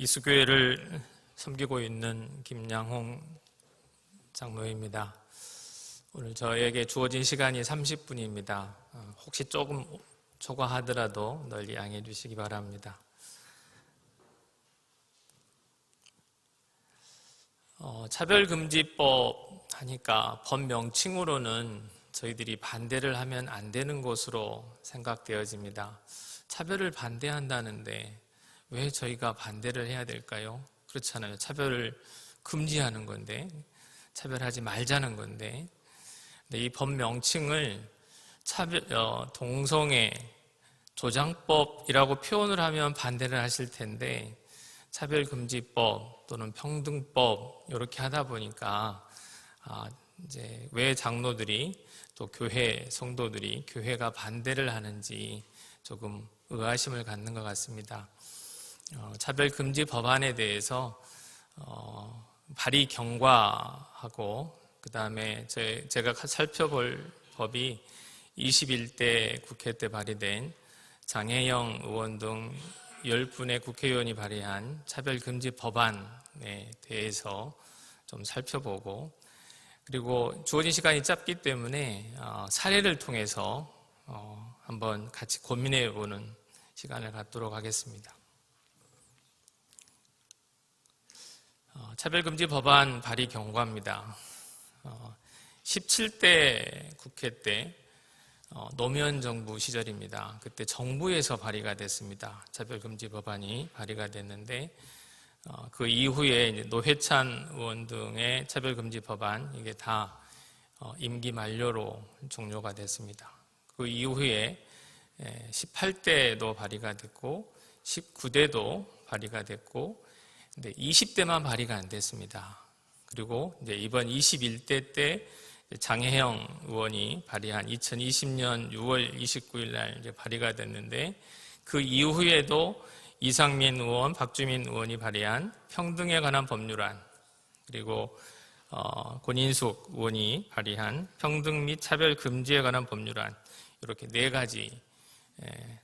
이수교회를 섬기고 있는 김양홍 장로입니다. 오늘 저에게 주어진 시간이 30분입니다. 혹시 조금 초과하더라도 널리 양해해 주시기 바랍니다. 차별금지법 하니까 법 명칭으로는 저희들이 반대를 하면 안 되는 것으로 생각되어집니다. 차별을 반대한다는데 왜 저희가 반대를 해야 될까요? 그렇잖아요. 차별을 금지하는 건데, 차별하지 말자는 건데, 근데 이 법 명칭을 동성애 조장법이라고 표현을 하면 반대를 하실 텐데, 차별금지법 또는 평등법 이렇게 하다 보니까 이제 왜 장로들이 또 교회 성도들이 교회가 반대를 하는지 조금 의아심을 갖는 것 같습니다. 차별금지 법안에 대해서 발의 경과하고 그 다음에 제가 살펴볼 법이 21대 국회 때 발의된 장혜영 의원 등 10분의 국회의원이 발의한 차별금지 법안에 대해서 좀 살펴보고, 그리고 주어진 시간이 짧기 때문에 사례를 통해서 한번 같이 고민해보는 시간을 갖도록 하겠습니다. 차별금지 법안 발의 경과입니다. 17대 국회 때 노무현 정부 시절입니다. 그때 정부에서 발의가 됐습니다. 차별금지 법안이 발의가 됐는데 그 이후에 이제 노회찬 의원 등의 차별금지 법안 이게 다 임기 만료로 종료가 됐습니다. 그 이후에 18대도 발의가 됐고 19대도 발의가 됐고 근데 20대만 발의가 안 됐습니다. 그리고 이제 이번 21대 때 장혜영 의원이 발의한 2020년 6월 29일 날 이제 발의가 됐는데 그 이후에도 이상민 의원, 박주민 의원이 발의한 평등에 관한 법률안, 그리고 권인숙 의원이 발의한 평등 및 차별 금지에 관한 법률안, 이렇게 4가지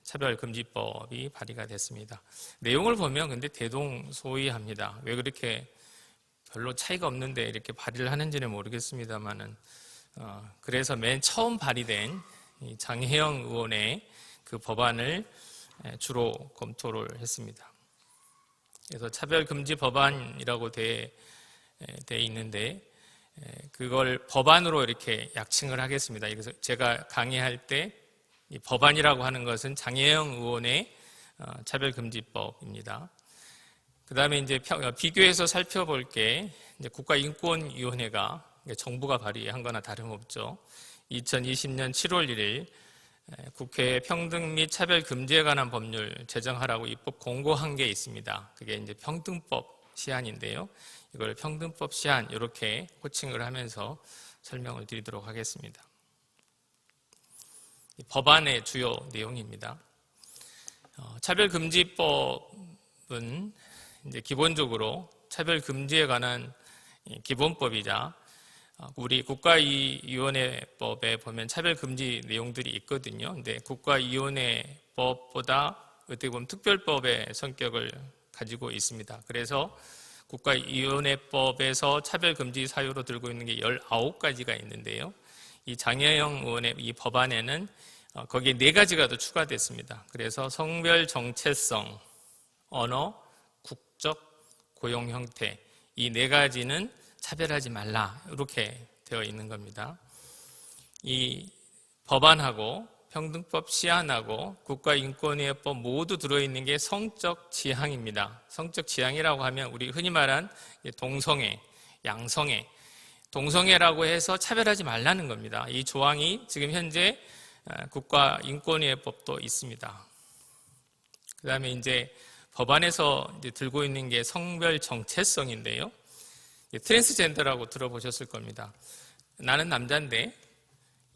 차별금지법이 발의가 됐습니다. 내용을 보면 근데 대동소이합니다. 왜 그렇게 별로 차이가 없는데 이렇게 발의를 하는지는 모르겠습니다만은 그래서 맨 처음 발의된 이 장혜영 의원의 그 법안을 주로 검토를 했습니다. 그래서 차별금지 법안이라고 돼 있는데 그걸 법안으로 이렇게 약칭을 하겠습니다. 그래서 제가 강의할 때 이 법안이라고 하는 것은 장혜영 의원의 차별금지법입니다. 그 다음에 이제 비교해서 살펴볼 게 이제 국가인권위원회가 정부가 발의한 거나 다름없죠. 2020년 7월 1일 국회에 평등 및 차별 금지에 관한 법률 제정하라고 입법 공고한 게 있습니다. 그게 이제 평등법 시안인데요. 이걸 평등법 시안 이렇게 호칭을 하면서 설명을 드리도록 하겠습니다. 법안의 주요 내용입니다. 차별금지법은 이제 기본적으로 차별금지에 관한 기본법이자 우리 국가위원회법에 보면 차별금지 내용들이 있거든요. 근데 국가위원회법보다 어떻게 보면 특별법의 성격을 가지고 있습니다. 그래서 국가위원회법에서 차별금지 사유로 들고 있는 게 19가지가 있는데요. 이 장혜영 의원의 이 법안에는 거기에 4가지가 더 추가됐습니다. 그래서 성별 정체성, 언어, 국적, 고용 형태 이 4가지는 차별하지 말라 이렇게 되어 있는 겁니다. 이 법안하고 평등법 시안하고 국가인권위원회법 모두 들어있는 게 성적 지향입니다. 성적 지향이라고 하면 우리 흔히 말한 동성애, 양성애, 동성애라고 해서 차별하지 말라는 겁니다. 이 조항이 지금 현재 국가인권위원회법도 있습니다. 그 다음에 이제 법안에서 이제 들고 있는 게 성별 정체성인데요. 트랜스젠더라고 들어보셨을 겁니다. 나는 남자인데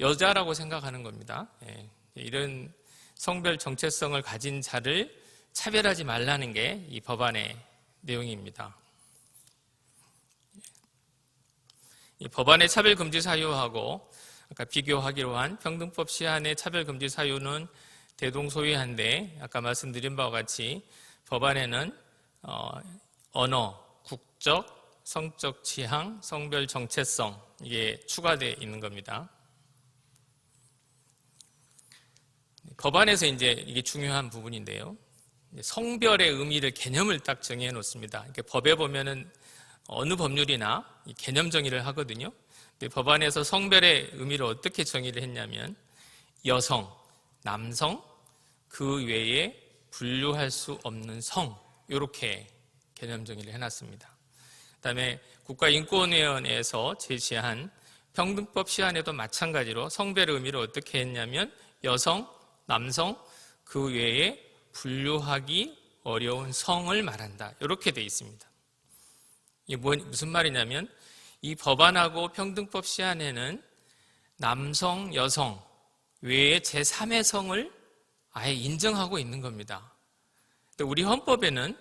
여자라고 생각하는 겁니다. 이런 성별 정체성을 가진 자를 차별하지 말라는 게 이 법안의 내용입니다. 이 법안의 차별금지 사유하고 아까 비교하기로 한 평등법 시안의 차별금지 사유는 대동소이한데 아까 말씀드린 바와 같이 법안에는 언어, 국적, 성적 취향, 성별 정체성 이게 추가되어 있는 겁니다. 법안에서 이제 이게 중요한 부분인데요. 성별의 의미를 개념을 딱 정해 놓습니다. 이렇게 법에 보면은 어느 법률이나 개념 정의를 하거든요. 근데 법안에서 성별의 의미를 어떻게 정의를 했냐면 여성, 남성, 그 외에 분류할 수 없는 성 이렇게 개념 정의를 해놨습니다. 그다음에 국가인권위원회에서 제시한 평등법 시안에도 마찬가지로 성별의 의미를 어떻게 했냐면 여성, 남성, 그 외에 분류하기 어려운 성을 말한다. 이렇게 돼 있습니다. 이게 무슨 말이냐면 이 법안하고 평등법 시안에는 남성, 여성 외에 제3의 성을 아예 인정하고 있는 겁니다. 우리 헌법에는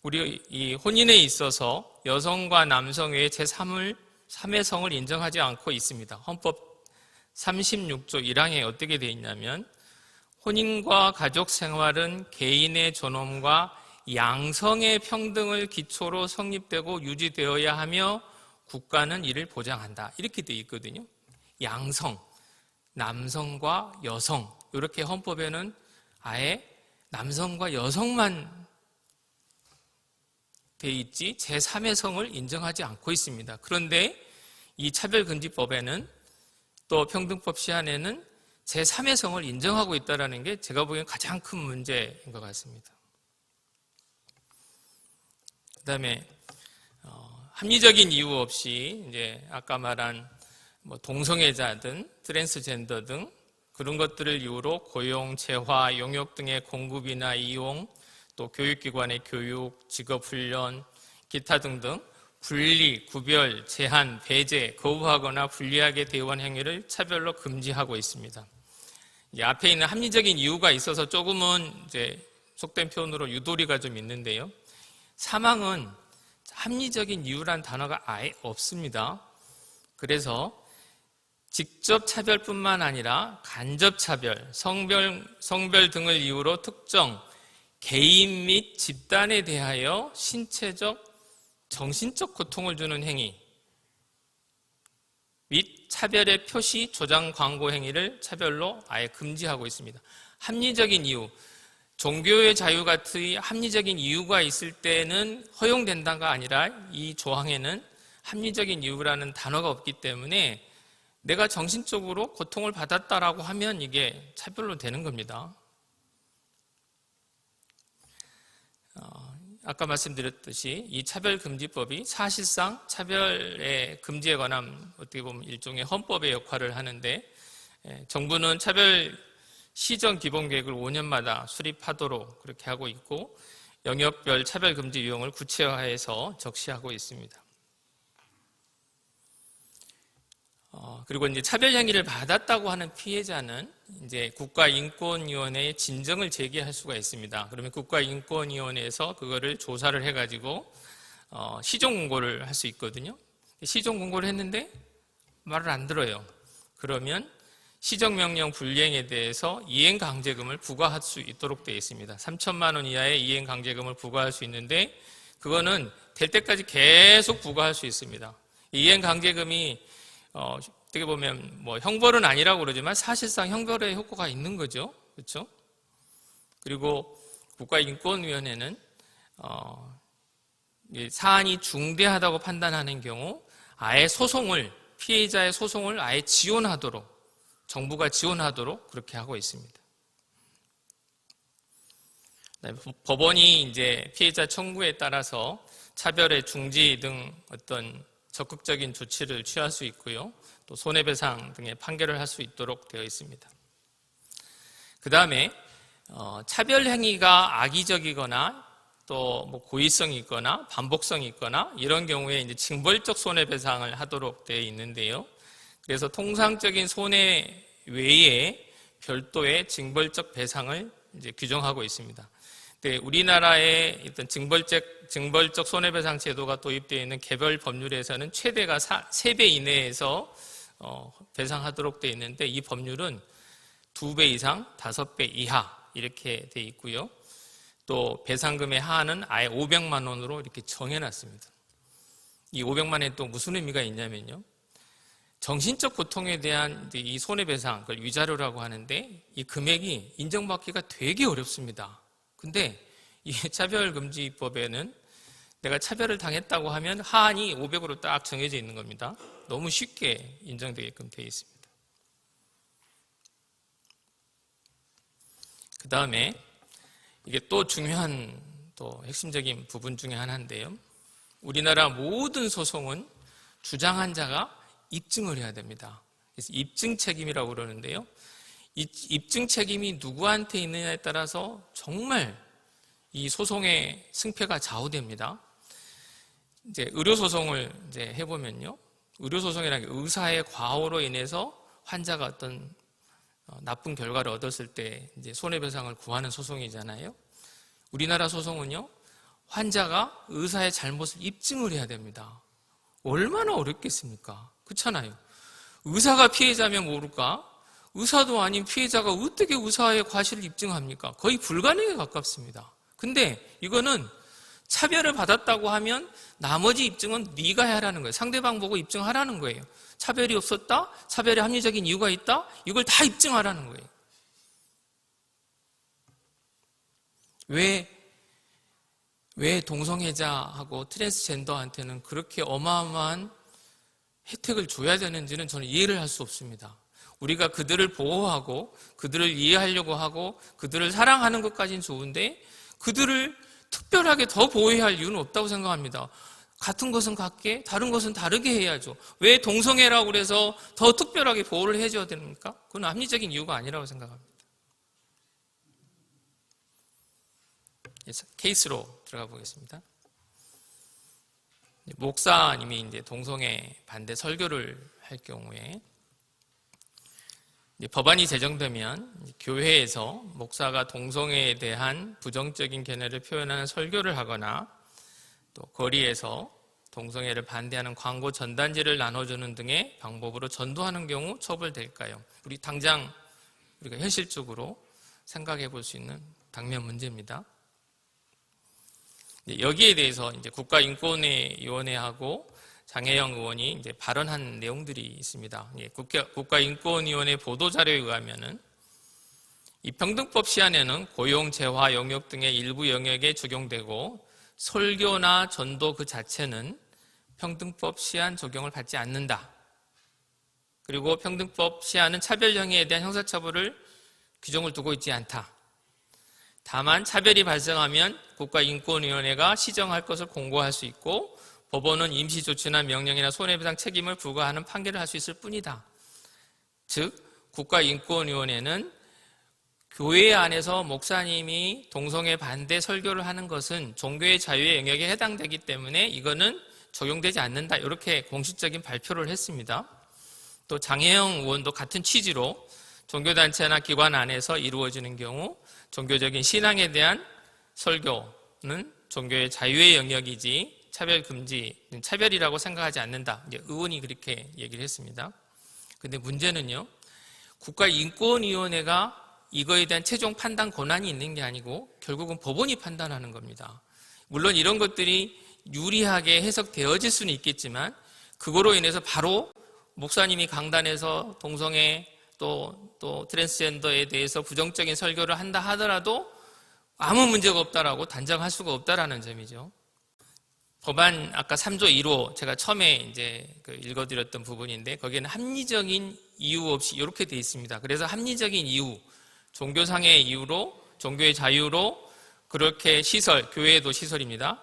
우리 이 혼인에 있어서 여성과 남성 외에 제3의 성을 인정하지 않고 있습니다. 헌법 36조 1항에 어떻게 되어 있냐면 혼인과 가족 생활은 개인의 존엄과 양성의 평등을 기초로 성립되고 유지되어야 하며 국가는 이를 보장한다. 이렇게 되어 있거든요. 양성, 남성과 여성 이렇게 헌법에는 아예 남성과 여성만 돼 있지 제3의 성을 인정하지 않고 있습니다. 그런데 이 차별금지법에는 또 평등법 시안에는 제3의 성을 인정하고 있다는 게 제가 보기엔 가장 큰 문제인 것 같습니다. 그 다음에 합리적인 이유 없이 이제 아까 말한 동성애자든 트랜스젠더 등 그런 것들을 이유로 고용, 재화, 용역 등의 공급이나 이용, 또 교육기관의 교육, 직업훈련, 기타 등등 분리, 구별, 제한, 배제, 거부하거나 불리하게 대우한 행위를 차별로 금지하고 있습니다. 이제 앞에 있는 합리적인 이유가 있어서 조금은 이제 속된 표현으로 유도리가 좀 있는데요. 사망은 합리적인 이유란 단어가 아예 없습니다. 그래서 직접 차별뿐만 아니라 간접 차별, 성별 등을 이유로 특정 개인 및 집단에 대하여 신체적, 정신적 고통을 주는 행위 및 차별의 표시, 조장, 광고 행위를 차별로 아예 금지하고 있습니다. 합리적인 이유, 종교의 자유 같은 합리적인 이유가 있을 때는 허용된다가 아니라 이 조항에는 합리적인 이유라는 단어가 없기 때문에 내가 정신적으로 고통을 받았다라고 하면 이게 차별로 되는 겁니다. 아까 말씀드렸듯이 이 차별금지법이 사실상 차별의 금지에 관한 어떻게 보면 일종의 헌법의 역할을 하는데 정부는 차별 시정 기본계획을 5년마다 수립하도록 그렇게 하고 있고 영역별 차별금지 유형을 구체화해서 적시하고 있습니다. 그리고 이제 차별 행위를 받았다고 하는 피해자는 이제 국가인권위원회에 진정을 제기할 수가 있습니다. 그러면 국가인권위원회에서 그거를 조사를 해가지고 시정 공고를 할 수 있거든요. 시정 공고를 했는데 말을 안 들어요. 그러면 시정명령 불이행에 대해서 이행강제금을 부과할 수 있도록 되어 있습니다. 3천만 원 이하의 이행강제금을 부과할 수 있는데 그거는 될 때까지 계속 부과할 수 있습니다. 이행강제금이 어떻게 보면 형벌은 아니라고 그러지만 사실상 형벌의 효과가 있는 거죠. 그렇죠? 그리고 국가인권위원회는 사안이 중대하다고 판단하는 경우 아예 피해자의 소송을 아예 지원하도록 정부가 지원하도록 그렇게 하고 있습니다. 법원이 이제 피해자 청구에 따라서 차별의 중지 등 어떤 적극적인 조치를 취할 수 있고요. 또 손해배상 등의 판결을 할 수 있도록 되어 있습니다. 그 다음에 차별 행위가 악의적이거나 또 고의성이 있거나 반복성이 있거나 이런 경우에 이제 징벌적 손해배상을 하도록 되어 있는데요. 그래서 통상적인 손해 외에 별도의 징벌적 배상을 이제 규정하고 있습니다. 네, 우리나라의 어떤 징벌적 손해배상 제도가 도입되어 있는 개별 법률에서는 최대가 3배 이내에서 배상하도록 되어 있는데 이 법률은 2배 이상, 5배 이하 이렇게 되어 있고요. 또 배상금의 하한은 아예 500만 원으로 이렇게 정해놨습니다. 이 500만 원이 또 무슨 의미가 있냐면요, 정신적 고통에 대한 이 손해배상, 그걸 위자료라고 하는데 이 금액이 인정받기가 되게 어렵습니다. 근데 이 차별금지법에는 내가 차별을 당했다고 하면 하한이 500으로 딱 정해져 있는 겁니다. 너무 쉽게 인정되게끔 되어 있습니다. 그 다음에 이게 또 중요한 또 핵심적인 부분 중에 하나인데요, 우리나라 모든 소송은 주장한 자가 입증을 해야 됩니다. 그래서 입증 책임이라고 그러는데요, 이 입증 책임이 누구한테 있느냐에 따라서 정말 이 소송의 승패가 좌우됩니다. 이제 의료소송을 이제 해보면요, 의료소송이라는 게 의사의 과오로 인해서 환자가 어떤 나쁜 결과를 얻었을 때 이제 손해배상을 구하는 소송이잖아요. 우리나라 소송은요, 환자가 의사의 잘못을 입증을 해야 됩니다. 얼마나 어렵겠습니까? 그렇잖아요. 의사가 피해자면 모를까? 의사도 아닌 피해자가 어떻게 의사의 과실을 입증합니까? 거의 불가능에 가깝습니다. 근데 이거는 차별을 받았다고 하면 나머지 입증은 네가 해야 하라는 거예요. 상대방 보고 입증하라는 거예요. 차별이 없었다? 차별의 합리적인 이유가 있다? 이걸 다 입증하라는 거예요. 왜 동성애자하고 트랜스젠더한테는 그렇게 어마어마한 혜택을 줘야 되는지는 저는 이해를 할 수 없습니다. 우리가 그들을 보호하고 그들을 이해하려고 하고 그들을 사랑하는 것까지는 좋은데 그들을 특별하게 더 보호해야 할 이유는 없다고 생각합니다. 같은 것은 같게 다른 것은 다르게 해야죠. 왜 동성애라고 그래서 더 특별하게 보호를 해줘야 됩니까? 그건 합리적인 이유가 아니라고 생각합니다. 케이스로 들어가 보겠습니다. 목사님이 이제 동성애 반대 설교를 할 경우에 법안이 제정되면 교회에서 목사가 동성애에 대한 부정적인 견해를 표현하는 설교를 하거나 또 거리에서 동성애를 반대하는 광고 전단지를 나눠주는 등의 방법으로 전도하는 경우 처벌될까요? 당장 우리가 현실적으로 생각해 볼 수 있는 당면 문제입니다. 여기에 대해서 이제 국가인권위원회하고 장혜영 의원이 이제 발언한 내용들이 있습니다. 국가인권위원회 보도자료에 의하면은 이 평등법 시안에는 고용, 재화, 영역 등의 일부 영역에 적용되고 설교나 전도 그 자체는 평등법 시안 적용을 받지 않는다. 그리고 평등법 시안은 차별 행위에 대한 형사처벌을 규정을 두고 있지 않다. 다만 차별이 발생하면 국가인권위원회가 시정할 것을 공고할 수 있고 법원은 임시조치나 명령이나 손해배상 책임을 부과하는 판결을 할 수 있을 뿐이다. 즉 국가인권위원회는 교회 안에서 목사님이 동성애 반대 설교를 하는 것은 종교의 자유의 영역에 해당되기 때문에 이거는 적용되지 않는다. 이렇게 공식적인 발표를 했습니다. 또 장혜영 의원도 같은 취지로 종교단체나 기관 안에서 이루어지는 경우 종교적인 신앙에 대한 설교는 종교의 자유의 영역이지 차별이라고 생각하지 않는다. 이제 의원이 그렇게 얘기를 했습니다. 근데 문제는요, 국가인권위원회가 이거에 대한 최종 판단 권한이 있는 게 아니고 결국은 법원이 판단하는 겁니다. 물론 이런 것들이 유리하게 해석되어질 수는 있겠지만 그거로 인해서 바로 목사님이 강단에서 동성애 또 트랜스젠더에 대해서 부정적인 설교를 한다 하더라도 아무 문제가 없다라고 단정할 수가 없다라는 점이죠. 법안 아까 3조 1호 제가 처음에 이제 읽어드렸던 부분인데 거기에는 합리적인 이유 없이 이렇게 돼 있습니다. 그래서 합리적인 이유, 종교상의 이유로, 종교의 자유로 그렇게 교회에도 시설입니다.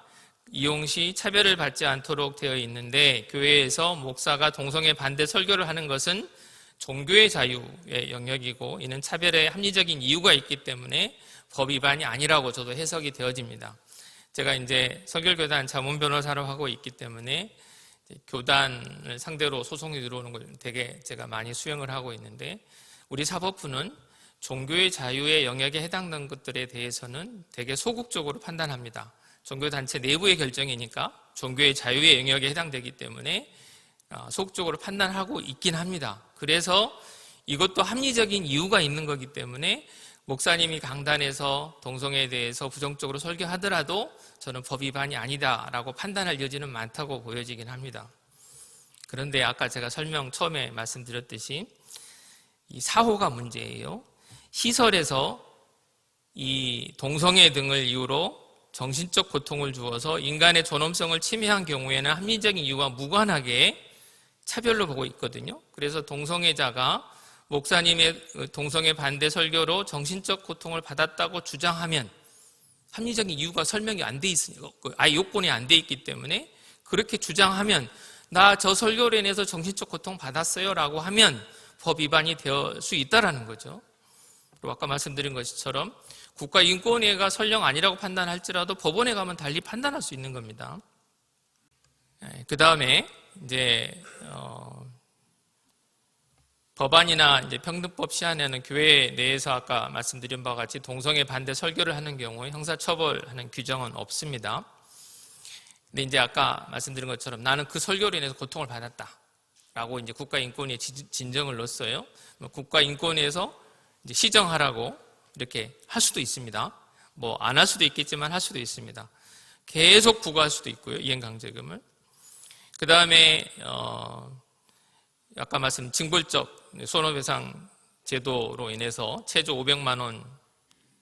이용 시 차별을 받지 않도록 되어 있는데 교회에서 목사가 동성애 반대 설교를 하는 것은 종교의 자유의 영역이고 이는 차별의 합리적인 이유가 있기 때문에 법 위반이 아니라고 저도 해석이 되어집니다. 제가 이제 선결교단 자문 변호사로 하고 있기 때문에 교단을 상대로 소송이 들어오는 걸 되게 제가 많이 수행을 하고 있는데 우리 사법부는 종교의 자유의 영역에 해당되는 것들에 대해서는 되게 소극적으로 판단합니다. 종교단체 내부의 결정이니까 종교의 자유의 영역에 해당되기 때문에 소극적으로 판단하고 있긴 합니다. 그래서 이것도 합리적인 이유가 있는 거기 때문에 목사님이 강단에서 동성애에 대해서 부정적으로 설교하더라도 저는 법 위반이 아니다라고 판단할 여지는 많다고 보여지긴 합니다. 그런데 아까 제가 처음에 말씀드렸듯이 이 사호가 문제예요. 시설에서 이 동성애 등을 이유로 정신적 고통을 주어서 인간의 존엄성을 침해한 경우에는 합리적인 이유와 무관하게 차별로 보고 있거든요. 그래서 동성애자가 목사님의 동성애 반대 설교로 정신적 고통을 받았다고 주장하면 합리적인 이유가 설명이 안 돼 있으니까, 아예 요건이 안 돼 있기 때문에 그렇게 주장하면 나 저 설교로 인해서 정신적 고통 받았어요 라고 하면 법 위반이 될 수 있다라는 거죠. 그리고 아까 말씀드린 것처럼 국가인권위가 설령 아니라고 판단할지라도 법원에 가면 달리 판단할 수 있는 겁니다. 그 다음에 이제 법안이나 이제 평등법 시한에는 교회 내에서 아까 말씀드린 바와 같이 동성애 반대 설교를 하는 경우에 형사처벌하는 규정은 없습니다. 근데 이제 아까 말씀드린 것처럼 나는 그 설교로 인해서 고통을 받았다라고 이제 국가인권위에 진정을 넣었어요. 국가인권위에서 이제 시정하라고 이렇게 할 수도 있습니다. 뭐 안 할 수도 있겠지만 할 수도 있습니다. 계속 부과할 수도 있고요. 이행강제금을. 그 다음에 아까 말씀 징벌적 손해배상 제도로 인해서 최저 500만 원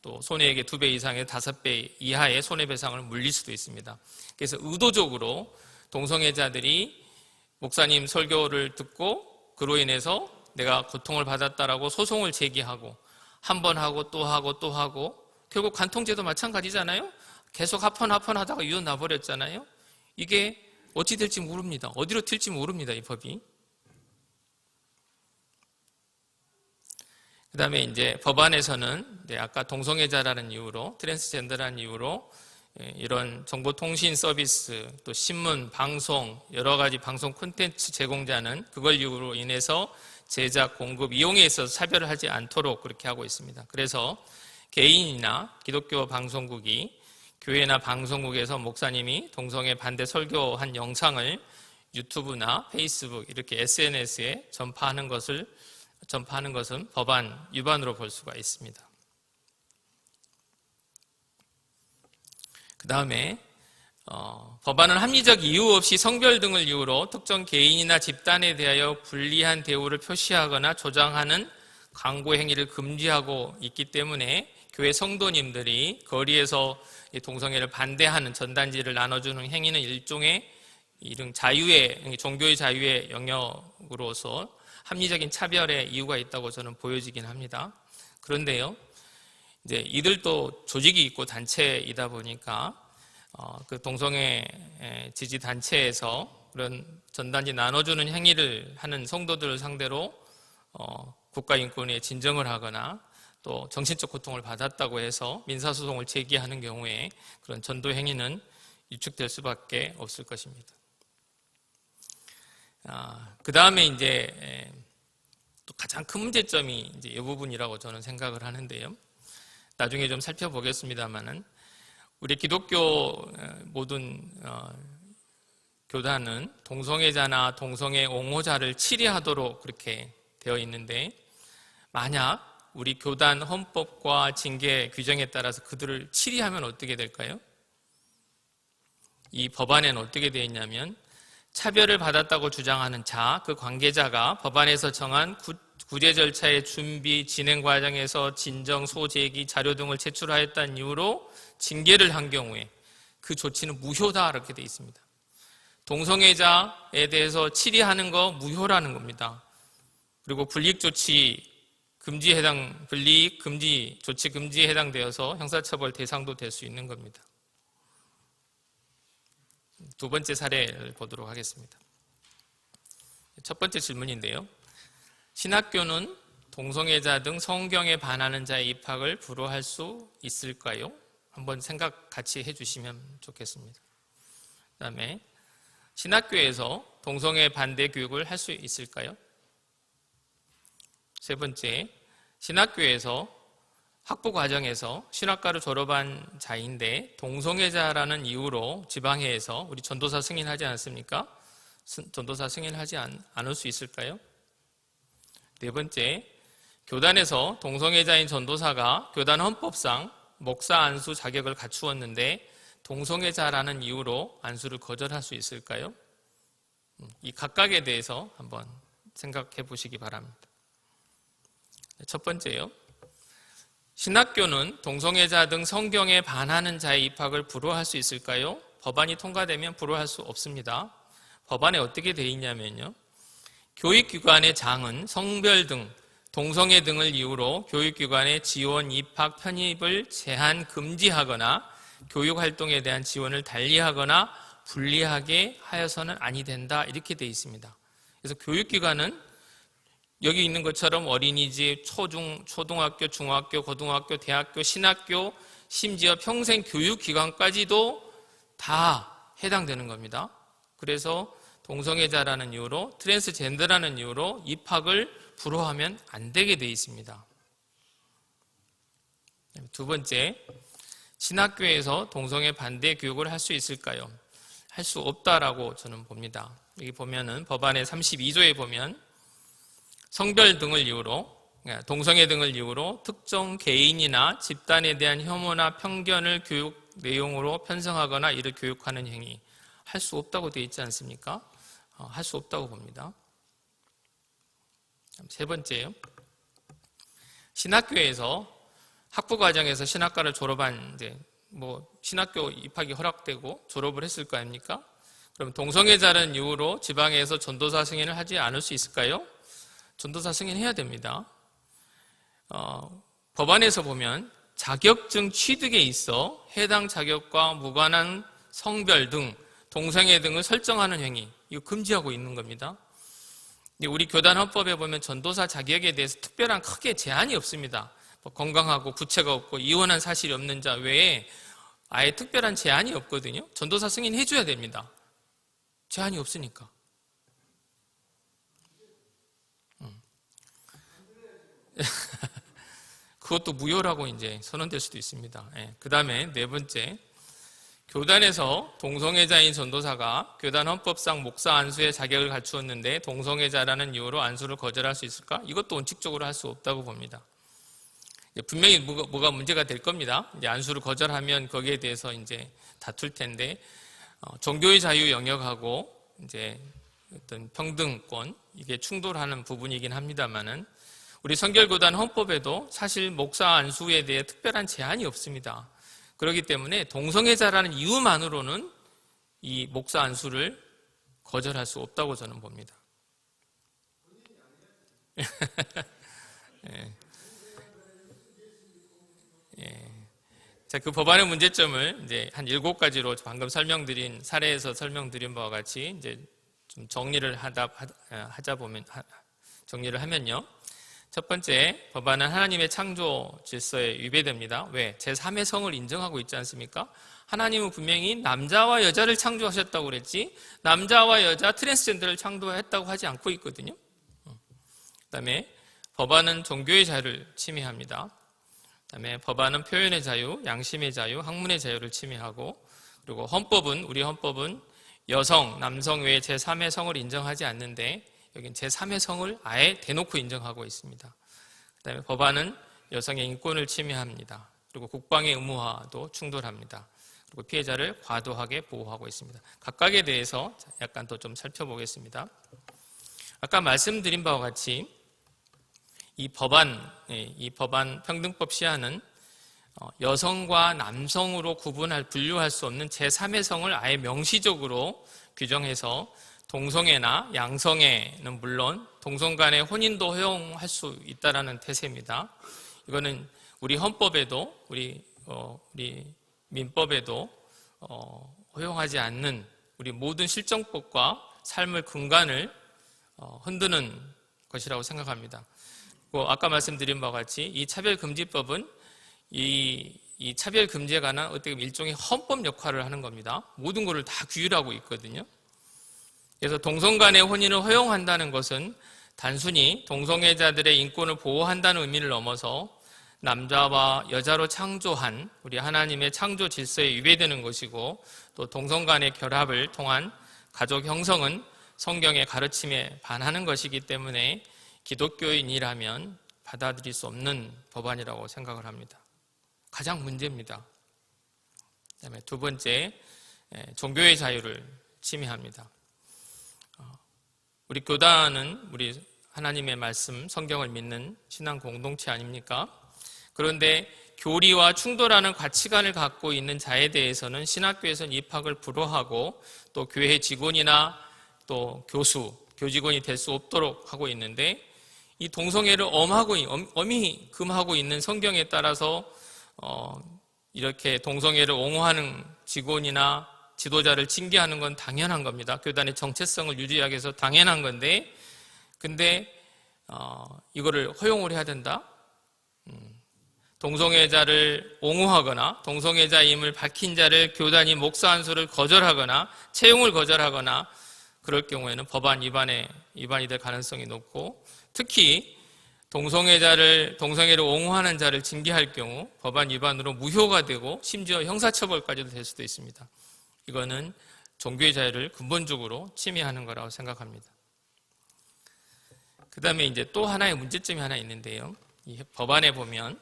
또 손해액의 2배 이상의 5배 이하의 손해배상을 물릴 수도 있습니다. 그래서 의도적으로 동성애자들이 목사님 설교를 듣고 그로 인해서 내가 고통을 받았다라고 소송을 제기하고 한 번 하고 또 하고 또 하고 결국 간통죄도 마찬가지잖아요. 계속 합헌하다가 유언 나버렸잖아요. 이게 어찌 될지 모릅니다. 어디로 튈지 모릅니다. 이 법이. 그 다음에 이제 법안에서는 이제 아까 동성애자라는 이유로 트랜스젠더라는 이유로 이런 정보통신 서비스 또 신문, 방송 여러 가지 방송 콘텐츠 제공자는 그걸 이유로 인해서 제작, 공급, 이용에 있어서 차별을 하지 않도록 그렇게 하고 있습니다. 그래서 개인이나 기독교 방송국이 교회나 방송국에서 목사님이 동성애 반대 설교한 영상을 유튜브나 페이스북 이렇게 SNS에 전파하는 것은 법안 위반으로 볼 수가 있습니다. 그 다음에 법안은 합리적 이유 없이 성별 등을 이유로 특정 개인이나 집단에 대하여 불리한 대우를 표시하거나 조장하는 광고 행위를 금지하고 있기 때문에 교회 성도님들이 거리에서 동성애를 반대하는 전단지를 나눠주는 행위는 일종의 이런 자유의 종교의 자유의 영역으로서 합리적인 차별의 이유가 있다고 저는 보여지긴 합니다. 그런데요, 이제 이들도 조직이 있고 단체이다 보니까 그 동성애 지지 단체에서 그런 전단지 나눠주는 행위를 하는 성도들을 상대로 국가인권위에 진정을 하거나 또 정신적 고통을 받았다고 해서 민사소송을 제기하는 경우에 그런 전도 행위는 위축될 수밖에 없을 것입니다. 그 다음에 이제 또 가장 큰 문제점이 이제 이 부분이라고 저는 생각을 하는데요. 나중에 좀 살펴보겠습니다만은 우리 기독교 모든 교단은 동성애자나 동성애 옹호자를 치리하도록 그렇게 되어 있는데 만약 우리 교단 헌법과 징계 규정에 따라서 그들을 치리하면 어떻게 될까요? 이 법안에는 어떻게 되어 있냐면 차별을 받았다고 주장하는 자, 그 관계자가 법안에서 정한 구제 절차의 준비, 진행 과정에서 진정, 소제기, 자료 등을 제출하였다는 이유로 징계를 한 경우에 그 조치는 무효다 이렇게 되어 있습니다. 동성애자에 대해서 치리하는 거 무효라는 겁니다. 그리고 불이익 조치 금지에 해당되어서 형사처벌 대상도 될 수 있는 겁니다. 두 번째 사례를 보도록 하겠습니다. 첫 번째 질문인데요. 신학교는 동성애자 등 성경에 반하는 자의 입학을 불허할 수 있을까요? 한번 생각 같이 해주시면 좋겠습니다. 그 다음에 신학교에서 동성애 반대 교육을 할 수 있을까요? 세 번째, 신학교에서 학부 과정에서 신학과를 졸업한 자인데 동성애자라는 이유로 지방회에서 우리 전도사 승인하지 않습니까? 전도사 승인하지 않을 수 있을까요? 네 번째, 교단에서 동성애자인 전도사가 교단 헌법상 목사 안수 자격을 갖추었는데 동성애자라는 이유로 안수를 거절할 수 있을까요? 이 각각에 대해서 한번 생각해 보시기 바랍니다. 첫 번째요. 신학교는 동성애자 등 성경에 반하는 자의 입학을 불허할 수 있을까요? 법안이 통과되면 불허할 수 없습니다. 법안에 어떻게 되어 있냐면요. 교육기관의 장은 성별 등 동성애 등을 이유로 교육기관의 지원, 입학, 편입을 제한, 금지하거나 교육활동에 대한 지원을 달리하거나 불리하게 하여서는 아니 된다 이렇게 되어 있습니다. 그래서 교육기관은 여기 있는 것처럼 어린이집, 초등학교, 중학교, 고등학교, 대학교, 신학교, 심지어 평생 교육기관까지도 다 해당되는 겁니다. 그래서 동성애자라는 이유로, 트랜스젠더라는 이유로 입학을 불허하면 안 되게 되어 있습니다. 두 번째, 신학교에서 동성애 반대 교육을 할 수 있을까요? 할 수 없다라고 저는 봅니다. 여기 보면은 법안의 32조에 보면 성별 등을 이유로, 동성애 등을 이유로 특정 개인이나 집단에 대한 혐오나 편견을 교육 내용으로 편성하거나 이를 교육하는 행위, 할 수 없다고 되어 있지 않습니까? 할 수 없다고 봅니다. 세 번째요. 신학교에서 학부 과정에서 신학과를 졸업한 신학교 입학이 허락되고 졸업을 했을 거 아닙니까? 그럼 동성애자라는 이유로 지방에서 전도사 승인을 하지 않을 수 있을까요? 전도사 승인해야 됩니다. 법안에서 보면 자격증 취득에 있어 해당 자격과 무관한 성별 등 동성애 등을 설정하는 행위, 이거 금지하고 있는 겁니다. 우리 교단 헌법에 보면 전도사 자격에 대해서 특별한 크게 제한이 없습니다. 건강하고 부채가 없고 이혼한 사실이 없는 자 외에 아예 특별한 제한이 없거든요. 전도사 승인해줘야 됩니다. 제한이 없으니까. 그것도 무효라고 이제 선언될 수도 있습니다. 그 다음에 네 번째, 교단에서 동성애자인 전도사가 교단 헌법상 목사 안수의 자격을 갖추었는데 동성애자라는 이유로 안수를 거절할 수 있을까? 이것도 원칙적으로 할 수 없다고 봅니다. 분명히 뭐가 문제가 될 겁니다. 이제 안수를 거절하면 거기에 대해서 이제 다툴 텐데, 종교의 자유 영역하고 이제 어떤 평등권, 이게 충돌하는 부분이긴 합니다만은, 우리 성결교단 헌법에도 사실 목사 안수에 대해 특별한 제한이 없습니다. 그렇기 때문에 동성애자라는 이유만으로는 이 목사 안수를 거절할 수 없다고 저는 봅니다. 자, 그 법안의 문제점을 이제 한 7가지로 방금 설명드린 사례에서 설명드린 바와 같이 이제 좀 정리를 하면요. 첫 번째, 법안은 하나님의 창조 질서에 위배됩니다. 왜? 제3의 성을 인정하고 있지 않습니까? 하나님은 분명히 남자와 여자를 창조하셨다고 그랬지, 남자와 여자 트랜스젠더를 창조했다고 하지 않고 있거든요. 그 다음에 법안은 종교의 자유를 침해합니다. 그 다음에 법안은 표현의 자유, 양심의 자유, 학문의 자유를 침해하고, 그리고 우리 헌법은 여성, 남성 외에 제3의 성을 인정하지 않는데 여긴 제3의 성을 아예 대놓고 인정하고 있습니다. 그다음에 법안은 여성의 인권을 침해합니다. 그리고 국방의 의무화도 충돌합니다. 그리고 피해자를 과도하게 보호하고 있습니다. 각각에 대해서 약간 더 좀 살펴보겠습니다. 아까 말씀드린 바와 같이 이 법안 평등법 시한은 여성과 남성으로 분류할 수 없는 제3의 성을 아예 명시적으로 규정해서 동성애나 양성애는 물론 동성 간의 혼인도 허용할 수 있다라는 태세입니다. 이거는 우리 헌법에도 우리 민법에도 허용하지 않는 우리 모든 실정법과 삶의 근간을 흔드는 것이라고 생각합니다. 그리고 아까 말씀드린 바와 같이 이 차별금지법은 이 차별금지에 관한 어떻게 보면 일종의 헌법 역할을 하는 겁니다. 모든 것을 다 규율하고 있거든요. 그래서 동성 간의 혼인을 허용한다는 것은 단순히 동성애자들의 인권을 보호한다는 의미를 넘어서 남자와 여자로 창조한 우리 하나님의 창조 질서에 위배되는 것이고, 또 동성 간의 결합을 통한 가족 형성은 성경의 가르침에 반하는 것이기 때문에 기독교인이라면 받아들일 수 없는 법안이라고 생각을 합니다. 가장 문제입니다. 그다음에 두 번째, 종교의 자유를 침해합니다. 우리 교단은 우리 하나님의 말씀, 성경을 믿는 신앙 공동체 아닙니까? 그런데 교리와 충돌하는 가치관을 갖고 있는 자에 대해서는 신학교에서는 입학을 불허하고 또 교회 직원이나 또 교수, 교직원이 될 수 없도록 하고 있는데, 이 동성애를 엄히 금하고 있는 성경에 따라서 이렇게 동성애를 옹호하는 직원이나 지도자를 징계하는 건 당연한 겁니다. 교단의 정체성을 유지하기 위해서 당연한 건데, 근데 이거를 허용을 해야 된다? 동성애자를 옹호하거나 동성애자임을 밝힌 자를 교단이 목사 안수를 거절하거나 채용을 거절하거나 그럴 경우에는 법안 위반이 될 가능성이 높고, 특히 동성애를 옹호하는 자를 징계할 경우 법안 위반으로 무효가 되고 심지어 형사처벌까지도 될 수도 있습니다. 이거는 종교의 자유를 근본적으로 침해하는 거라고 생각합니다. 그 다음에 이제 또 하나의 문제점이 하나 있는데요. 이 법안에 보면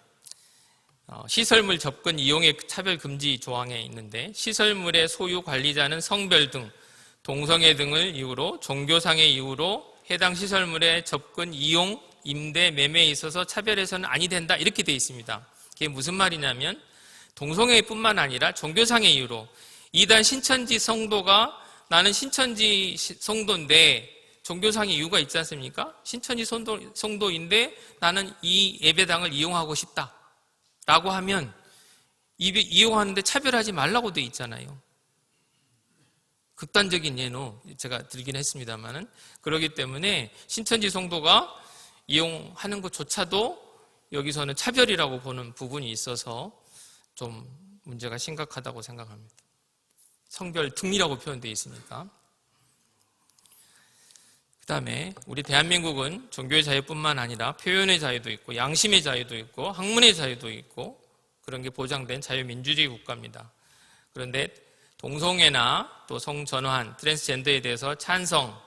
시설물 접근 이용의 차별 금지 조항에 있는데, 시설물의 소유 관리자는 성별 등 동성애 등을 이유로 종교상의 이유로 해당 시설물의 접근, 이용, 임대, 매매에 있어서 차별해서는 아니 된다, 이렇게 되어 있습니다. 그게 무슨 말이냐면 동성애뿐만 아니라 종교상의 이유로 이단 신천지 성도가 나는 신천지 성도인데 종교상의 이유가 있지 않습니까? 신천지 성도인데 나는 이 예배당을 이용하고 싶다 라고 하면 이용하는데 차별하지 말라고 되어 있잖아요. 극단적인 예로 제가 들긴 했습니다만은, 그렇기 때문에 신천지 성도가 이용하는 것조차도 여기서는 차별이라고 보는 부분이 있어서 좀 문제가 심각하다고 생각합니다. 성별 등이라고 표현되어 있으니까. 그 다음에 우리 대한민국은 종교의 자유뿐만 아니라 표현의 자유도 있고 양심의 자유도 있고 학문의 자유도 있고 그런 게 보장된 자유민주주의 국가입니다. 그런데 동성애나 또 성전환, 트랜스젠더에 대해서 찬성,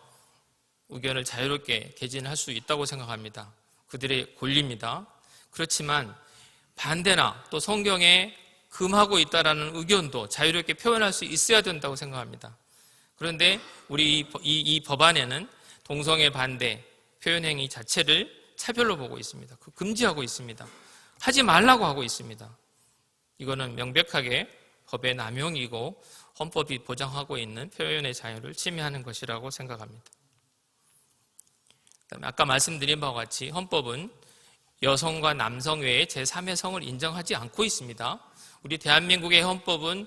의견을 자유롭게 개진할 수 있다고 생각합니다. 그들의 권리입니다. 그렇지만 반대나 또 성경에 금하고 있다라는 의견도 자유롭게 표현할 수 있어야 된다고 생각합니다. 그런데 우리 이 법안에는 동성애 반대, 표현행위 자체를 차별로 보고 있습니다. 금지하고 있습니다. 하지 말라고 하고 있습니다. 이거는 명백하게 법의 남용이고 헌법이 보장하고 있는 표현의 자유를 침해하는 것이라고 생각합니다. 그다음에 아까 말씀드린 바와 같이 헌법은 여성과 남성 외에 제3의 성을 인정하지 않고 있습니다. 우리 대한민국의 헌법은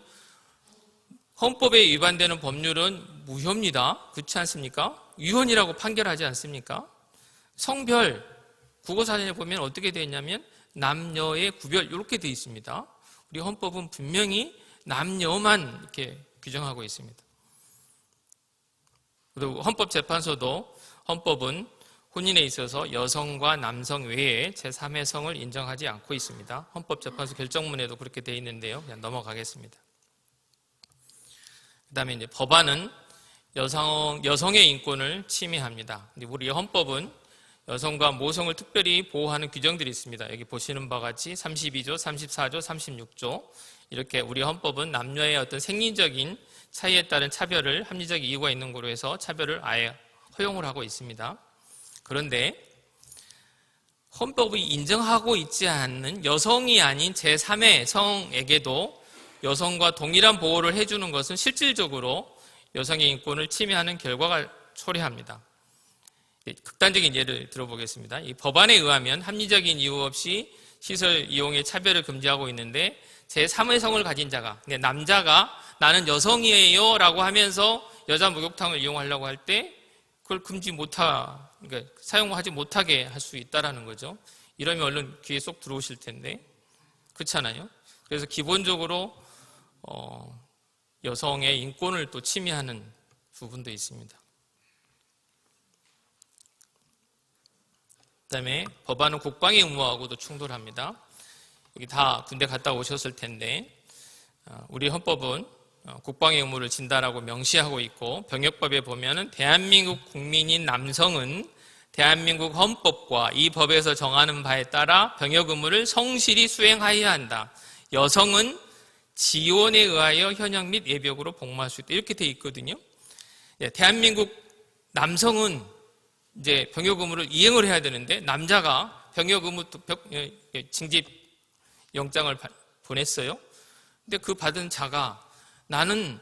헌법에 위반되는 법률은 무효입니다. 그렇지 않습니까? 위헌이라고 판결하지 않습니까? 성별, 국어사전에 보면 어떻게 되어 있냐면 남녀의 구별 이렇게 되어 있습니다. 우리 헌법은 분명히 남녀만 이렇게 규정하고 있습니다. 그리고 헌법재판소도 헌법은 혼인에 있어서 여성과 남성 외에 제3의 성을 인정하지 않고 있습니다. 헌법재판소 결정문에도 그렇게 되어 있는데요. 그냥 넘어가겠습니다. 그 다음에 이제 법안은 여성의 인권을 침해합니다. 우리 헌법은 여성과 모성을 특별히 보호하는 규정들이 있습니다. 여기 보시는 바와 같이 32조, 34조, 36조 이렇게 우리 헌법은 남녀의 어떤 생리적인 차이에 따른 차별을 합리적 이유가 있는 거로 해서 차별을 아예 허용을 하고 있습니다. 그런데 헌법이 인정하고 있지 않는 여성이 아닌 제3의 성에게도 여성과 동일한 보호를 해주는 것은 실질적으로 여성의 인권을 침해하는 결과가 초래합니다. 극단적인 예를 들어보겠습니다. 이 법안에 의하면 합리적인 이유 없이 시설 이용의 차별을 금지하고 있는데 제3의 성을 가진 자가, 남자가 나는 여성이에요 라고 하면서 여자 목욕탕을 이용하려고 할 때 그걸 그러니까 사용하지 못하게 할 수 있다는 거죠. 이러면 얼른 귀에 쏙 들어오실 텐데 그렇잖아요. 그래서 기본적으로 여성의 인권을 또 침해하는 부분도 있습니다. 그다음에 법안은 국방의 의무하고도 충돌합니다. 여기 다 군대 갔다 오셨을 텐데 우리 헌법은 국방의 의무를 진다라고 명시하고 있고 병역법에 보면은 대한민국 국민인 남성은 대한민국 헌법과 이 법에서 정하는 바에 따라 병역 의무를 성실히 수행하여야 한다. 여성은 지원에 의하여 현역 및 예비역으로 복무할 수 있다. 이렇게 돼 있거든요. 대한민국 남성은 이제 병역 의무를 이행을 해야 되는데 남자가 병역 의무 징집 영장을 보냈어요. 근데 그 받은 자가 나는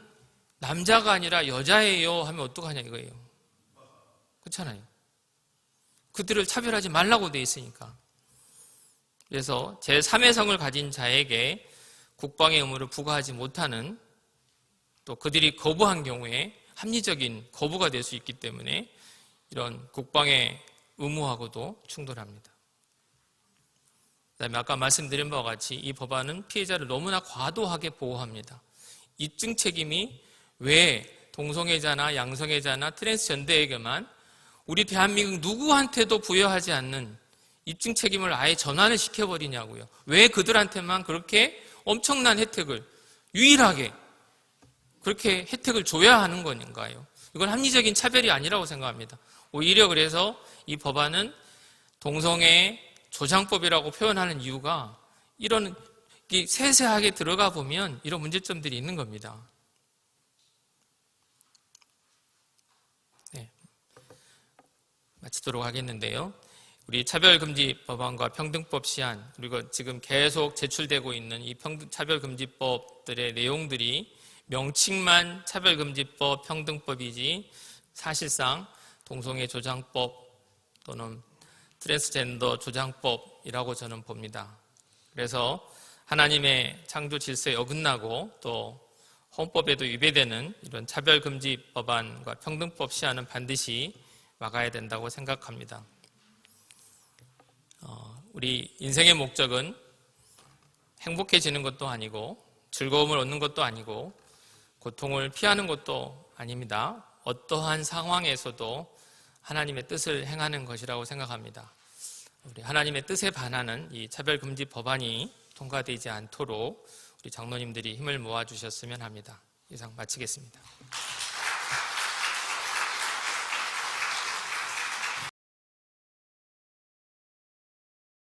남자가 아니라 여자예요 하면 어떡하냐 이거예요. 그렇잖아요. 그들을 차별하지 말라고 돼 있으니까. 그래서 제3의 성을 가진 자에게 국방의 의무를 부과하지 못하는, 또 그들이 거부한 경우에 합리적인 거부가 될 수 있기 때문에 이런 국방의 의무하고도 충돌합니다. 그다음에 아까 말씀드린 바와 같이 이 법안은 피해자를 너무나 과도하게 보호합니다. 입증 책임이 왜 동성애자나 양성애자나 트랜스젠더에게만 우리 대한민국 누구한테도 부여하지 않는 입증 책임을 아예 전환을 시켜버리냐고요. 왜 그들한테만 그렇게 엄청난 혜택을 유일하게 그렇게 혜택을 줘야 하는 건가요? 이건 합리적인 차별이 아니라고 생각합니다. 오히려 그래서 이 법안은 동성애 조장법이라고 표현하는 이유가 이런 세세하게 들어가 보면 이런 문제점들이 있는 겁니다. 네. 마치도록 하겠는데요. 우리 차별금지 법안과 평등법 시한, 그리고 지금 계속 제출되고 있는 이 차별금지법들의 내용들이 명칭만 차별금지법, 평등법이지 사실상 동성애 조장법 또는 트랜스젠더 조장법이라고 저는 봅니다. 그래서 하나님의 창조 질서에 어긋나고 또 헌법에도 위배되는 이런 차별금지 법안과 평등법 시한은 반드시 막아야 된다고 생각합니다. 우리 인생의 목적은 행복해지는 것도 아니고 즐거움을 얻는 것도 아니고 고통을 피하는 것도 아닙니다. 어떠한 상황에서도 하나님의 뜻을 행하는 것이라고 생각합니다. 우리 하나님의 뜻에 반하는 이 차별금지 법안이 통과되지 않도록 우리 장로님들이 힘을 모아주셨으면 합니다. 이상 마치겠습니다.